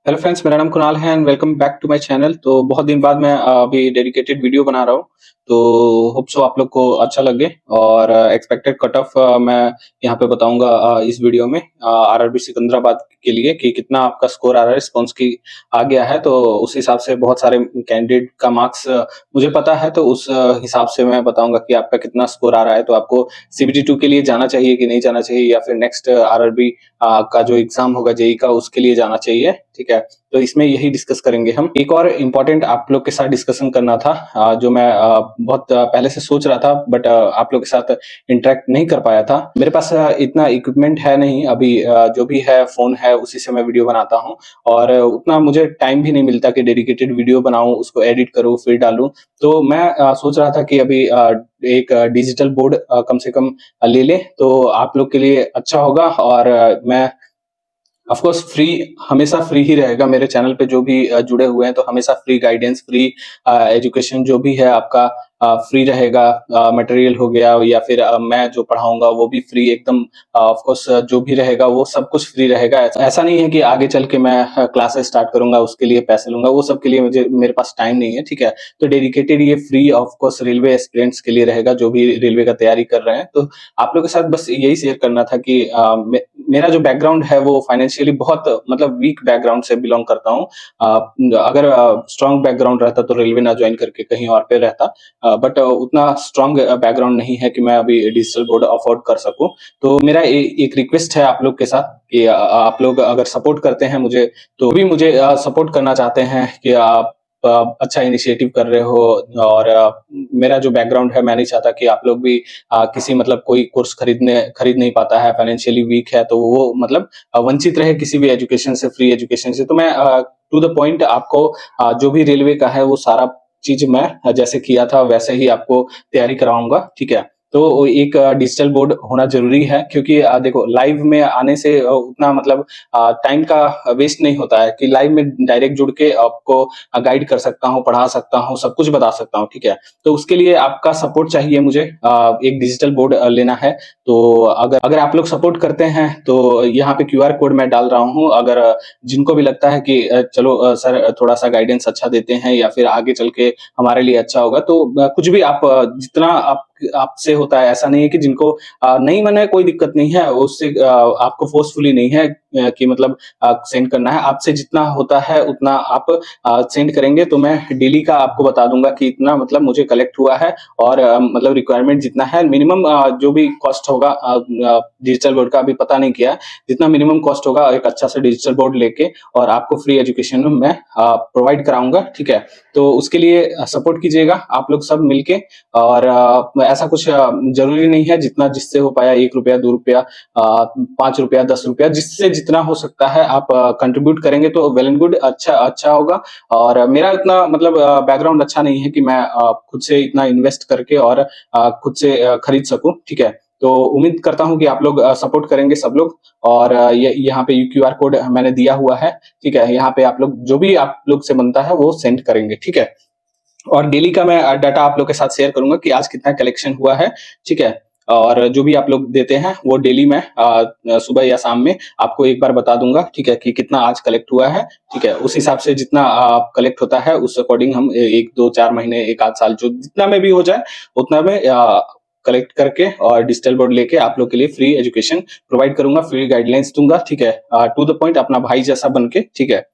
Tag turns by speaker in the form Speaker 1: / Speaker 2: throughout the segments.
Speaker 1: Hello friends, मेरा नाम कुणाल है and welcome back to my channel. तो बहुत दिन बाद मैं अभी डेडिकेटेड वीडियो बना रहा हूँ, तो होप सो आप लोग को अच्छा लगे। और एक्सपेक्टेड कट ऑफ मैं यहाँ पे बताऊंगा इस वीडियो में आरआरबी सिकंदराबाद के लिए कि कितना आपका स्कोर आ रहा है, रिस्पॉन्स की आ गया है। तो उस हिसाब से बहुत सारे कैंडिडेट का मार्क्स मुझे पता है, तो उस हिसाब से मैं बताऊंगा कि आपका कितना स्कोर आ रहा है। तो आपको CBT 2 के लिए जाना चाहिए कि नहीं जाना चाहिए, या फिर नेक्स्ट आरआरबी का जो एग्जाम होगा जेई का उसके लिए जाना चाहिए। ठीक है, तो इसमें यही डिस्कस करेंगे हम। एक और इम्पोर्टेंट आप लोग के साथ डिस्कशन करना था, जो मैं बहुत पहले से सोच रहा था, बट आप लोग के साथ इंटरेक्ट नहीं कर पाया था। मेरे पास इतना इक्विपमेंट है नहीं अभी, जो भी है फोन है उसी से मैं वीडियो बनाता हूँ। और उतना मुझे टाइम भी नहीं मिलता कि डेडिकेटेड वीडियो बनाऊं, उसको एडिट करूं फिर डालूं। तो मैं सोच रहा था कि अभी एक डिजिटल बोर्ड कम से कम ले लें तो आप लोग के लिए अच्छा होगा। और मैं ऑफ कोर्स फ्री, हमेशा फ्री ही रहेगा मेरे चैनल पे। जो भी जुड़े हुए हैं तो हमेशा फ्री गाइडेंस, फ्री एजुकेशन जो भी है आपका फ्री रहेगा। मटेरियल हो गया या फिर मैं जो पढ़ाऊंगा वो भी फ्री एकदम। ऑफ कोर्स जो भी रहेगा वो सब कुछ फ्री रहेगा। ऐसा नहीं है कि आगे चल के मैं क्लासेस स्टार्ट करूंगा उसके लिए पैसे लूंगा, वो सब के लिए मेरे पास टाइम नहीं है। ठीक है, तो डेडिकेटेड ये free of course railway aspirants के लिए रहेगा जो भी रेलवे का तैयारी कर रहे हैं। तो आप लोगों के साथ बस यही शेयर करना था कि मेरा जो बैकग्राउंड है वो फाइनेंशियली बहुत मतलब वीक बैकग्राउंड से बिलोंग करता हूँ। अगर स्ट्रांग बैकग्राउंड रहता तो रेलवे ना ज्वाइन करके कहीं और पे रहता, बट उतना स्ट्रांग बैकग्राउंड नहीं है कि मैं अभी डिजिटल बोर्ड अफोर्ड कर सकूं। तो मेरा एक रिक्वेस्ट है आप लोग के साथ कि आप लोग अगर सपोर्ट करते हैं मुझे, तो भी मुझे सपोर्ट करना चाहते हैं कि आप अच्छा इनिशिएटिव कर रहे हो। और मेरा जो बैकग्राउंड है, मैं नहीं चाहता कि आप लोग भी किसी मतलब कोई कोर्स खरीद नहीं पाता है, फाइनेंशियली वीक है, तो वो मतलब वंचित रहे किसी भी एजुकेशन से, फ्री एजुकेशन से। तो मैं टू द पॉइंट आपको जो भी रेलवे का है वो सारा चीज मैं जैसे किया था वैसे ही आपको तैयारी कराऊंगा। ठीक है, तो एक डिजिटल बोर्ड होना जरूरी है, क्योंकि देखो लाइव में आने से उतना मतलब टाइम का वेस्ट नहीं होता है कि लाइव में डायरेक्ट जुड़ के आपको गाइड कर सकता हूँ, पढ़ा सकता हूँ, सब कुछ बता सकता हूँ। ठीक है, तो उसके लिए आपका सपोर्ट चाहिए मुझे। एक डिजिटल बोर्ड लेना है। तो अगर अगर आप लोग सपोर्ट करते हैं तो यहाँ पे QR कोड मैं डाल रहा हूँ। अगर जिनको भी लगता है कि चलो सर थोड़ा सा गाइडेंस अच्छा देते हैं या फिर आगे चल के हमारे लिए अच्छा होगा, तो कुछ भी आप जितना आपसे होता है, ऐसा नहीं है कि जिनको नहीं मन है कोई दिक्कत नहीं है, उससे आपको फोर्सफुली नहीं है कि मतलब सेंड करना है। आपसे जितना होता है उतना आप सेंड करेंगे तो मैं डेली का आपको बता दूंगा कि इतना मतलब मुझे कलेक्ट हुआ है। और मतलब रिक्वायरमेंट जितना है, मिनिमम जो भी कॉस्ट होगा डिजिटल बोर्ड का अभी पता नहीं किया, जितना मिनिमम कॉस्ट होगा एक अच्छा सा डिजिटल बोर्ड लेके और आपको फ्री एजुकेशन में मैं प्रोवाइड कराऊंगा। ठीक है, तो उसके लिए सपोर्ट कीजिएगा आप लोग सब मिलके। और ऐसा कुछ जरूरी नहीं है, जितना जिससे हो पाया, 1 रुपया 2 रुपया 5 रुपया 10 रुपया, जिससे जितना हो सकता है आप कंट्रीब्यूट करेंगे तो वेल एंड गुड, अच्छा अच्छा होगा। और मेरा इतना मतलब बैकग्राउंड अच्छा नहीं है कि मैं खुद से इतना इन्वेस्ट करके और खुद से खरीद सकूं। ठीक है, तो उम्मीद करता हूं कि आप लोग सपोर्ट करेंगे सब लोग। और ये यहाँ पे QR कोड मैंने दिया हुआ है। ठीक है, यहाँ पे आप लोग जो भी आप लोग से बनता है वो सेंड करेंगे। ठीक है, और डेली का मैं डाटा आप लोग के साथ शेयर करूंगा कि आज कितना कलेक्शन हुआ है। ठीक है, और जो भी आप लोग देते हैं वो डेली मैं सुबह या शाम में आपको एक बार बता दूंगा। ठीक है, कि कितना आज कलेक्ट हुआ है। ठीक है, उस हिसाब से जितना कलेक्ट होता है उस अकॉर्डिंग हम 1 2 4 महीने 1 आध साल जो जितना में भी हो जाए उतना में कलेक्ट करके और डिजिटल बोर्ड लेके आप लोग के लिए फ्री एजुकेशन प्रोवाइड करूंगा, फ्री गाइडलाइंस दूंगा। ठीक है, टू द पॉइंट, अपना भाई जैसा बन के। ठीक है,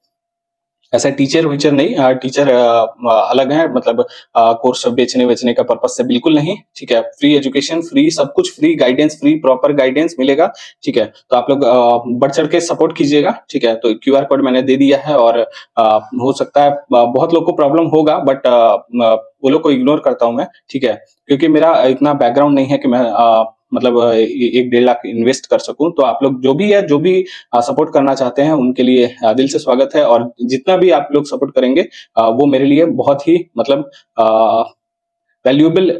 Speaker 1: ऐसा टीचर वीचर नहीं, टीचर अलग है, मतलब कोर्स बेचने बेचने का पर्पज से बिल्कुल नहीं। ठीक है, फ्री एजुकेशन, फ्री सब कुछ, free guidance, free proper guidance मिलेगा। ठीक है, तो आप लोग बढ़ चढ़ के सपोर्ट कीजिएगा। ठीक है, तो QR कोड मैंने दे दिया है। और हो सकता है बहुत लोग को प्रॉब्लम होगा, बट वो लोग को इग्नोर करता हूं मैं। ठीक है, क्योंकि मेरा इतना बैकग्राउंड नहीं है कि मैं मतलब 1 1.5 लाख इन्वेस्ट कर सकूं। तो आप लोग जो भी है, जो भी सपोर्ट करना चाहते हैं उनके लिए दिल से स्वागत है। और जितना भी आप लोग सपोर्ट करेंगे वो मेरे लिए बहुत ही मतलब वैल्यूएबल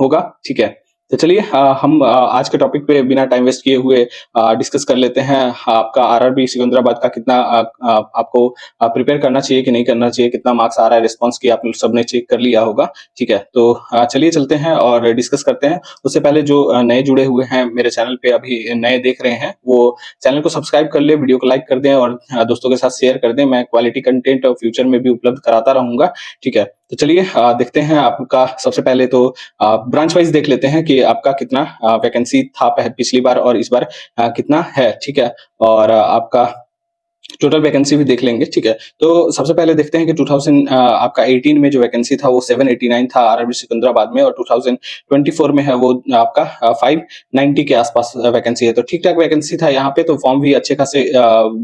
Speaker 1: होगा। ठीक है, तो चलिए हम आज के टॉपिक पे बिना टाइम वेस्ट किए हुए डिस्कस कर लेते हैं। आपका आरआरबी सिकंदराबाद का कितना आपको प्रिपेयर करना चाहिए कि नहीं करना चाहिए, कितना मार्क्स आ रहा है, रिस्पांस की आप सबने चेक कर लिया होगा। ठीक है, तो चलिए चलते हैं और डिस्कस करते हैं। उससे पहले जो नए जुड़े हुए हैं मेरे चैनल पे, अभी नए देख रहे हैं, वो चैनल को सब्सक्राइब कर ले, वीडियो को लाइक कर दें और दोस्तों के साथ शेयर कर दें। मैं क्वालिटी कंटेंट फ्यूचर में भी उपलब्ध कराता रहूंगा। ठीक है, तो चलिए देखते हैं। आपका सबसे पहले तो ब्रांच वाइज देख लेते हैं कि आपका कितना वैकेंसी था पिछली बार और इस बार कितना है। ठीक है, और आपका टोटल वैकेंसी भी देख लेंगे। ठीक है, तो सबसे पहले देखते हैं कि 2000 आपका 18 में जो वैकेंसी था वो 789 था आरआरबी सिकंदराबाद में, और 2024 में है वो आपका 590 के आसपास वैकेंसी है। तो ठीक ठाक वैकेंसी था यहाँ पे, तो फॉर्म भी अच्छे खासे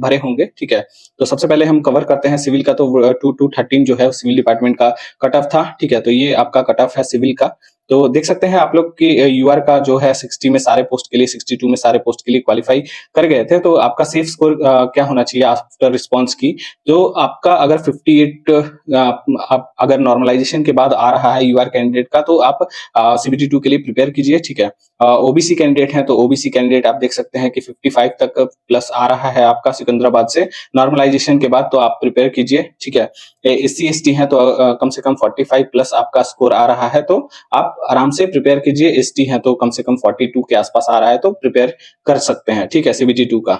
Speaker 1: भरे होंगे। ठीक है, तो सबसे पहले हम कवर करते हैं सिविल का। तो 2 to 13 जो है सिविल डिपार्टमेंट का कट ऑफ था। ठीक है, तो ये आपका कट ऑफ है सिविल का। तो देख सकते हैं आप लोग कि यूआर का जो है 60 में सारे पोस्ट के लिए, 62 में सारे पोस्ट के लिए क्वालिफाई कर गए थे। तो आपका सेफ स्कोर क्या होना चाहिए आफ्टर रिस्पांस की? तो आपका अगर 58 आप अगर नॉर्मलाइजेशन के बाद आ रहा है यूआर कैंडिडेट का, तो आप सीबीटी 2 के लिए प्रिपेयर कीजिए। ठीक है, ओबीसी कैंडिडेट है तो ओबीसी कैंडिडेट आप देख सकते हैं कि 55 तक प्लस आ रहा है आपका सिकंदराबाद से नॉर्मलाइजेशन के बाद, तो आप प्रिपेयर कीजिए। ठीक है, एससी एसटी है तो कम से कम 45 प्लस आपका स्कोर आ रहा है, तो आप आराम से प्रिपेयर कीजिए। एसटी है तो कम से कम 42 के आसपास आ रहा है, तो प्रिपेयर कर सकते हैं। ठीक है, सीबीटी 2 का।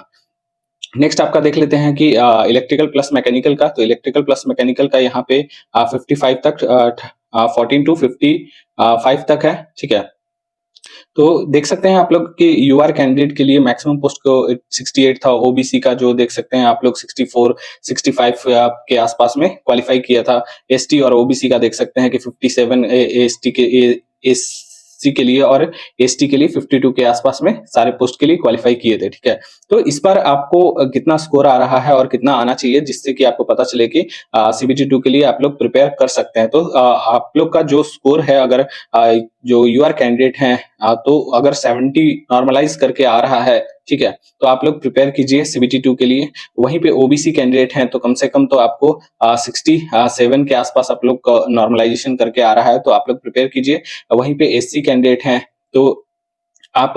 Speaker 1: नेक्स्ट आपका देख लेते हैं कि इलेक्ट्रिकल प्लस मैकेनिकल का। तो इलेक्ट्रिकल प्लस मैकेनिकल का यहाँ पे 55 तक 14 to 55 तक है। ठीक है, तो देख सकते हैं आप लोग कि यूआर कैंडिडेट के लिए मैक्सिमम पोस्ट को 68 था। ओबीसी का जो देख सकते हैं आप लोग 64 65 के आसपास में क्वालिफाई किया था। एसटी और ओबीसी का देख सकते हैं कि 57 एसटी के एससी के लिए और एसटी के लिए 52 के आसपास में सारे पोस्ट के लिए क्वालिफाई किए थे। ठीक है, तो इस बार आपको कितना स्कोर आ रहा है और कितना आना चाहिए, जिससे कि आपको पता चले कि सीबीटी 2 के लिए आप लोग प्रिपेयर कर सकते हैं। तो आप लोग का जो स्कोर है, अगर जो यूआर कैंडिडेट हैं तो अगर 70 नॉर्मलाइज करके आ रहा है, ठीक है, तो आप लोग प्रिपेयर कीजिए सीबीटी 2 के लिए। वहीं पे ओबीसी कैंडिडेट हैं तो कम से कम तो आपको 67 के आसपास आप लोग नॉर्मलाइजेशन करके आ रहा है, तो आप लोग प्रिपेयर कीजिए। वहीं पे एससी कैंडिडेट हैं तो आप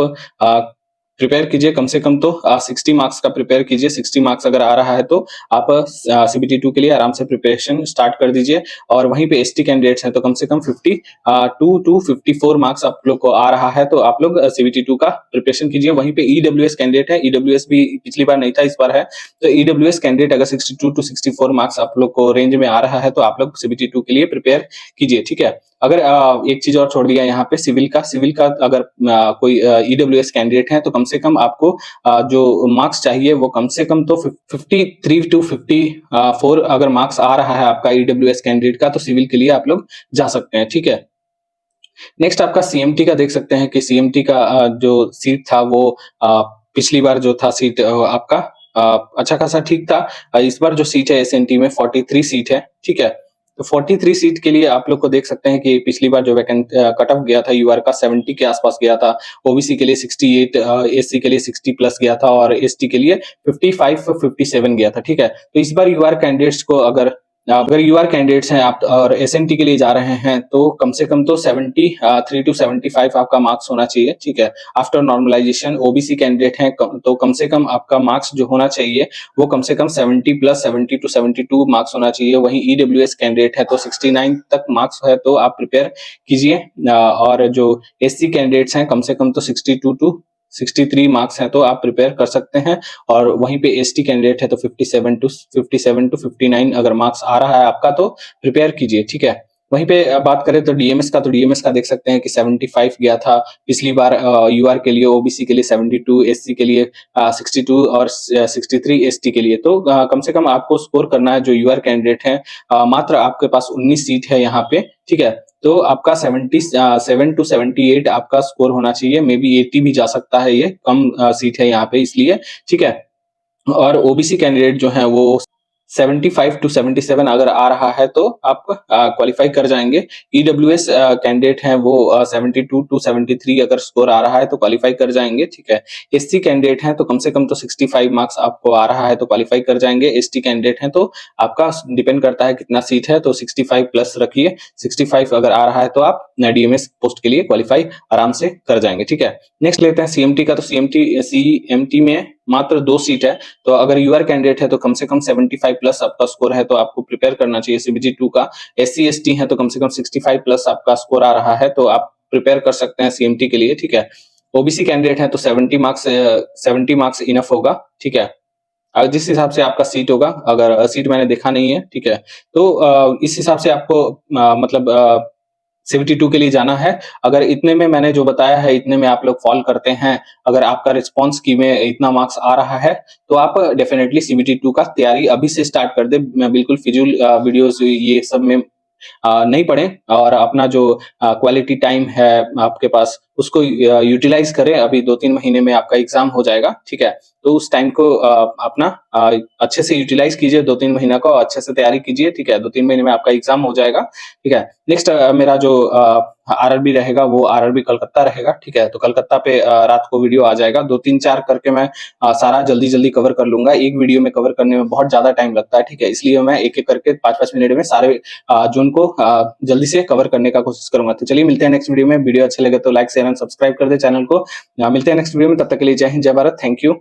Speaker 1: प्रिपेयर कीजिए कम से कम तो 60 मार्क्स का प्रिपेयर कीजिए। 60 मार्क्स अगर आ रहा है तो आप सीबीटी 2 के लिए आराम से प्रिपरेशन स्टार्ट कर दीजिए। और वहीं पे एसटी कैंडिडेट्स हैं तो कम से कम 52 to 54 मार्क्स आप लोग को आ रहा है, तो आप लोग सीबीटी 2 का प्रिपरेशन कीजिए। वहीं पे ईडब्ल्यूएस कैंडिडेट है, ईडब्ल्यूएस भी पिछली बार नहीं था, इस बार है। तो ईडब्ल्यूएस कैंडिडेट अगर 62 to 64 मार्क्स आप लोग को रेंज में आ रहा है, तो आप लोग सीबीटी 2 के लिए प्रिपेयर कीजिए। ठीक है, अगर एक चीज और छोड़ दिया यहाँ पे, सिविल का अगर कोई ईडब्ल्यूएस कैंडिडेट है तो कम से कम आपको जो मार्क्स चाहिए वो कम से कम तो 53 to 54 अगर मार्क्स आ रहा है आपका ईडब्ल्यूएस कैंडिडेट का, तो सिविल के लिए आप लोग जा सकते हैं। ठीक है, नेक्स्ट आपका सीएमटी का देख सकते हैं कि सीएमटी का जो सीट था वो पिछली बार जो था सीट आपका अच्छा खासा ठीक था। इस बार जो सीट है एसएनटी में 43 सीट है। ठीक है, तो 43 सीट के लिए आप लोग को देख सकते हैं कि पिछली बार जो वैकेंट कट ऑफ गया था यूआर का 70 के आसपास गया था। ओबीसी के लिए 68, एससी के लिए 60 प्लस गया था और एसटी के लिए 55 57 गया था। ठीक है, तो इस बार यूआर कैंडिडेट्स को अगर यूआर कैंडिडेट्स हैं आप और एसएनटी के लिए जा रहे हैं, तो कम से कम तो 73 to 75 आपका मार्क्स होना चाहिए। ठीक है, आफ्टर नॉर्मलाइजेशन। ओबीसी कैंडिडेट हैं तो कम से कम आपका मार्क्स जो होना चाहिए वो कम से कम 70 प्लस 70 to 72 मार्क्स होना चाहिए। वहीं ईडब्ल्यूएस कैंडिडेट है तो 69 तक मार्क्स है, तो आप प्रिपेयर कीजिए। और जो एससी कैंडिडेट्स हैं कम से कम तो 62 to 63 मार्क्स हैं, तो आप प्रिपेयर कर सकते हैं। और वहीं पे एसटी कैंडिडेट है तो 57 to 59 अगर मार्क्स आ रहा है आपका, तो प्रिपेयर कीजिए। ठीक है, वहीं पे बात करें तो डीएमएस का, तो डीएमएस का देख सकते हैं कि 75 गया था पिछली बार यूआर के लिए, ओबीसी के लिए 72, एससी के लिए 62 और 63 एसटी के लिए। तो कम से कम आपको स्कोर करना है जो यूआर कैंडिडेट है। मात्र आपके पास 19 सीट है यहाँ पे। ठीक है, तो आपका 77 to 78 आपका स्कोर होना चाहिए। मे बी 80 भी जा सकता है, ये कम सीट है यहाँ पे इसलिए। ठीक है, और ओबीसी कैंडिडेट जो है वो 75 टू 77 अगर आ रहा है तो आप क्वालिफाई कर जाएंगे। ईडब्ल्यूएस कैंडिडेट हैं वो 72 टू 73 अगर स्कोर आ रहा है तो क्वालिफाई कर जाएंगे, ठीक है। एससी कैंडिडेट हैं तो कम से कम तो 65 मार्क्स आपको आ रहा है तो क्वालिफाई कर जाएंगे। एसटी कैंडिडेट हैं तो आपका डिपेंड करता है कितना सीट है, तो 65 प्लस रखिए। 65 अगर आ रहा है तो आप डीएमएस पोस्ट के लिए क्वालिफाई आराम से कर जाएंगे, ठीक है। नेक्स्ट लेते हैं सीएमटी का। तो सीएमटी में मात्र 2 सीट है, तो अगर यूआर कैंडिडेट है तो कम से कम 75 प्लस आपका स्कोर है तो आपको प्रिपेयर करना चाहिए सीबीजी 2 का। एससी एसटी है तो कम से कम 65 प्लस आपका स्कोर आ रहा है तो आप प्रिपेयर कर सकते हैं सीएमटी के लिए, ठीक है। ओबीसी कैंडिडेट है तो 70 मार्क्स इनफ होगा, ठीक है। जिस हिसाब से आपका सीट होगा, अगर सीट मैंने देखा नहीं है, ठीक है, तो इस हिसाब से आपको मतलब 72 के लिए जाना है। अगर इतने में मैंने जो बताया है इतने में आप लोग फॉल करते हैं, अगर आपका रिस्पॉन्स की में इतना मार्क्स आ रहा है तो आप डेफिनेटली सीबीटी 2 का तैयारी अभी से स्टार्ट कर दे। मैं बिल्कुल फिजूल वीडियोस ये सब में नहीं पढ़ें और अपना जो क्वालिटी टाइम है आपके पास उसको यूटिलाइज करें। अभी 2-3 महीने में आपका एग्जाम हो जाएगा, ठीक है, तो उस टाइम को अपना अच्छे से यूटिलाइज कीजिए। 2-3 महीना को अच्छे से तैयारी कीजिए, ठीक है। 2-3 महीने में आपका एग्जाम हो जाएगा, ठीक है। नेक्स्ट मेरा जो आरआरबी रहेगा वो आरआरबी कलकत्ता रहेगा, ठीक है। तो कलकत्ता पे रात को वीडियो आ जाएगा। 2-3-4 करके मैं सारा जल्दी जल्दी कवर कर लूंगा। एक वीडियो में कवर करने में बहुत ज्यादा टाइम लगता है, ठीक है, इसलिए मैं एक एक करके 5-5 मिनट में सारे जोन को जल्दी से कवर करने का कोशिश करूंगा। तो चलिए मिलते हैं नेक्स्ट वीडियो में। वीडियो अच्छे लगे तो लाइक शेयर एंड सब्सक्राइब कर दे चैनल को। मिलते हैं नेक्स्ट वीडियो में, तब तक के लिए जय हिंद जय भारत, थैंक यू।